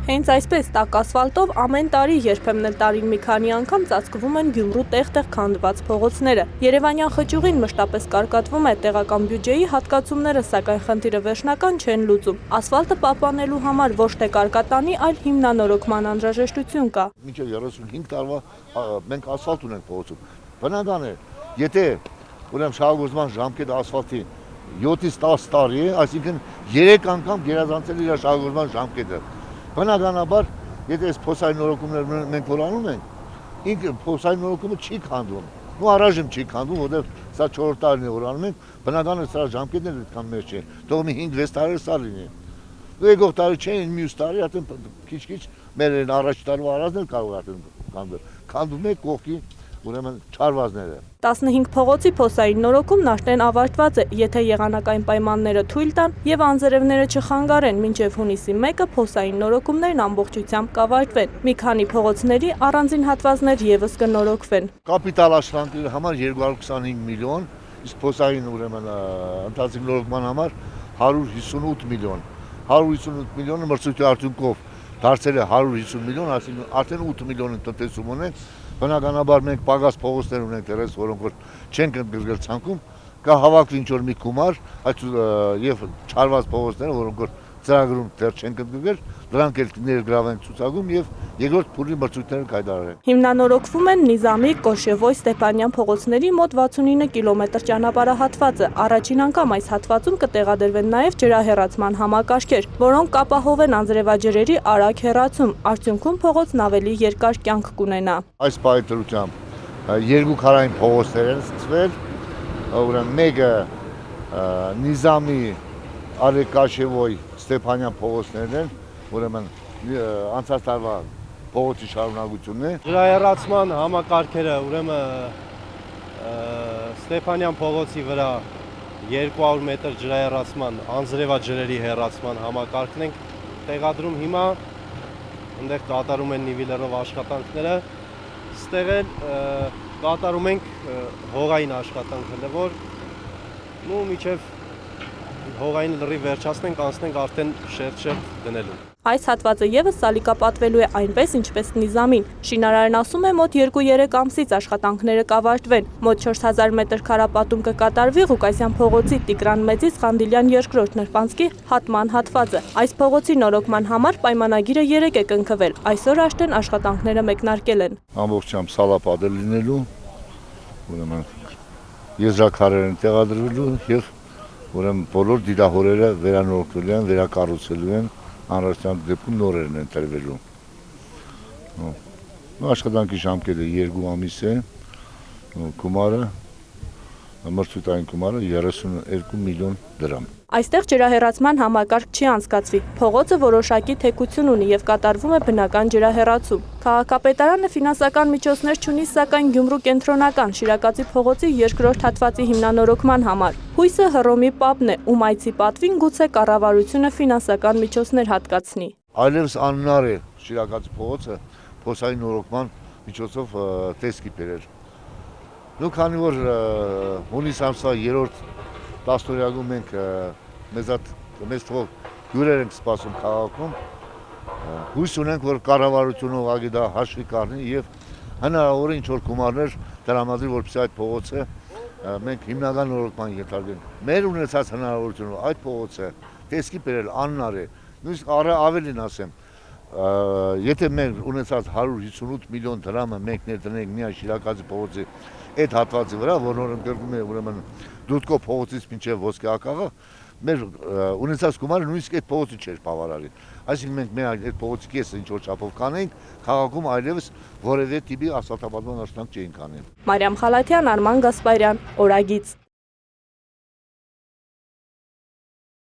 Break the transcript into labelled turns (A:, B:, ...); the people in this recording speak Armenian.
A: Հենց այսպես տաք ասֆալտով ամեն տարի երբեմն էլ տարին մի քանի անգամ ծածկվում են Գյումրու տեղ-տեղ քանդված փողոցները։ Երևանյան խճուղին մշտապես կարկատվում է տեղական բյուջեի հատկացումները, սակայն խնդիրը վերջնական չեն լուծում։ Ասֆալտը պահպանելու համար ոչ թե կարկատանի, այլ հիմնանորոգման անհրաժեշտություն կա։
B: Մինչև 35 տարվա մենք ասֆալտ ունենք փողոցում։ Բնական է, եթե ուրեմն շահագործման ժամկետը ասֆալտի 7-ից 10 տարի է, այսինքն 3 անգամ գերազանցել իր շահագործման ժամկետը։ Բնականաբար, եթե այս փոսային նորոգումները մենք որ անում ենք, ինքը փոսային նորոգումը չի քանդվում։ Ու առայժմ չի քանդվում, որովհետև սա 4 տարին է որ անում ենք, բնական է սրա ժամկետները այդքան մեծ չէ։ Թող մի 5-6 տարի սա լինի։ Ու եկող տարի չէ, մյուս տարի արդեն քիչ-քիչ մեր առաջ տարվա արածն էլ կարող է արդեն քանդվել։ Քանդում է կողքի ուրեմն չարվածները։
A: 15 փողոցի փոսային նորոգումն արդեն ավարտված է, եթե եղանակային պայմանները թույլ տան եւ անձրևները չխանգարեն, մինչեւ հունիսի 1-ը փոսային նորոգումներն ամբողջությամբ կավարտվեն։ Մի քանի փողոցների առանձին հատվածներ եւս կնորոգվեն։
B: Կապիտալ աշխատանքների համար 225 միլիոն, իսկ փոսային ուրեմն ընթացիկ նորոգման համար 158 միլիոն։ 158 միլիոնը մրցույթի արդյունքով դարձել է 150 միլիոն, այսինքն արդեն 8 միլիոնի տնտեսում ունենք։ Բնականաբար մենք պակաս փողոցներ ունենք դեռ որոնք որ չենք ընդգրկել ցանկում, կա հավաքվի ինչ-որ մի գումար, եւ չարված փողոցները, որոնք որ ծրագրում դեռ չենք ընդգրկել, դրանք էլ ներգրավենք ցուցակում եւ երկրորդ փուլի մրցույթները կայացնենք։
A: Հիմնանորոգվում են Նիզամի, Կոշևոյ, Ստեփանյան փողոցների մոտ 69 կիլոմետր ճանապարհահատվածը։ Առաջին անգամ այս հատվածում կտեղադրվեն նաեւ ջրահեռացման համակարգեր, որոնք կապահովեն անձրևաջրերի արագ հեռացում։ Արդյունքում փողոցն ավելի երկար կյանք կունենա։
B: Այս պայթրությամբ երկու քարային փողոցներ են ստեղծվել, ուրեմն մեկը Նիզամի, Կոշևոյ, Ստեփանյան փողոցներն են, ուրեմն անցած տարվա փողոցի շարունակությունն է։
C: Ջրահեռացման համակարգերը ուրեմն Ստեփանյան փողոցի վրա 200 մետր ջրահեռացման, անձրևաջրերի հեռացման համակարգն ենք տեղադրում հիմա, այնտեղ կատարում են նիվելերով աշխատանքները, ստեղ էլ կատարում ենք հողային աշխատանքները, որ մինչև հողային լրիվ վերջացնենք, անցնենք արդեն շերտ դնելու։
A: Այս հատվածը եւս սալիկապատվելու է այնպես, ինչպես Նիզամին։ Շինարարն ասում է, մոտ 2-3 ամսից աշխատանքները կավարտվեն։ Մոտ 4000 մետր քառապատում կկատարվի Ղուկասյան փողոցի Տիգրան Մեծի Ղանդիլյան երկրորդ նրբանցքի հատման հատվածը։ Այս փողոցի նորոգման համար պայմանագիրը 3 է կնքվել։ Այսօր արդեն աշխատանքները մեկնարկել են։
B: Ամբողջությամբ սալապատել լինելու, ուրեմն եզրաքարեր են տեղադրվելու եւ ուրեմն բոլոր դիտահորերը վերանորոգվելու են, վերակառուցվելու են, անհրաժեշտ դեպքում նորերն են տրվելու։ Աշխատանքի ժամկետը 2 ամիս է, գումարը, մրցույթային գումարը 32 միլիոն դրամ։
A: Այստեղ ջրահեռացման համակարգ չի անցկացվի։ Փողոցը որոշակի թեքություն ունի եւ կատարվում է բնական ջրահեռացում։ Քաղաքապետարանը ֆինանսական միջոցներ չունի, սակայն Գյումրու կենտրոնական Շիրակացի փողոցի երկրորդ հատվածի հիմնանորոգման համար։ Հույսը Հռոմի Պապն է, ում այցի պատվին գուցե կառավարությունը ֆինանսական միջոցներ հատկացնի։
B: Այլևս անհնար է Շիրակացի փողոցը փոսային նորոգման միջոցով տեսքի բերել։ Դու քանի որ հունիս ամսվա 3-րդ տասնօրյակում մենք մեծ թվով հյուրեր ենք սպասում քաղաքում, հույս ունենք, որ կառավարությունը ուղղակի դա հաշվի կառնի եւ հնարավոր է ինչ-որ գումարներ տրամադրի, որպեսզի այդ փողոցը մենք հիմնական նորոգման ենթարկենք։ Մեր ունեցած հնարավորությունը այդ փողոցը տեսքի բերել անհնար է։ Նույնիսկ ավելին ասեմ, եթե մենք ունեցած 158 միլիոն դրամը մենք ներդնենք միայն Շիրակացի փողոցի այդ հատվածի վրա, որն ընդգրկում է ուրեմն Դուդկո փողոցից մինչև Ոսկե ակաղը, մեր ունեցած գումարը նույնիսկ այդ փողոցը չէր բավարարի։ Այսինքն մենք միայն այդ փողոցի կեսը ինչ որ չափով կանենք, քաղաքում այլևս որևէ տիպի ասֆալտաբանման աշխատանք չէինք անի։
A: Մարիամ Խալաթյան, Արման Գասպարյան, Օրագիծ։